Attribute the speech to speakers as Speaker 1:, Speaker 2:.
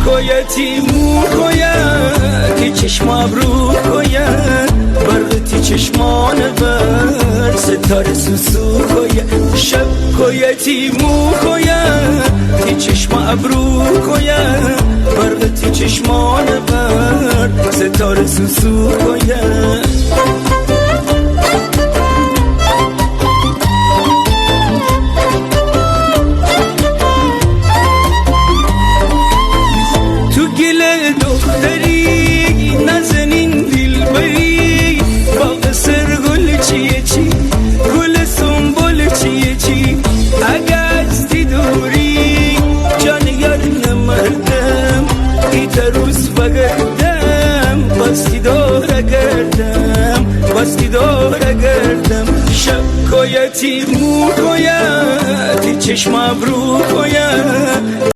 Speaker 1: کویتی مو کویتی چشم ابرو کویت برقتی چشمان بر ستاره سوسو کویت شب کویتی مو کویتی چشم ابرو کویت برقتی چشمان بر ستاره سوسو کویت دختری نزنین دل بری باغ سرگل چیه چی گل سنبل چیه چی اگه از دوری جانگر نمردم ایت روز بگردم باستی داره گردم باستی داره گردم شب کویتی مو کویتی چشم ابرو کویت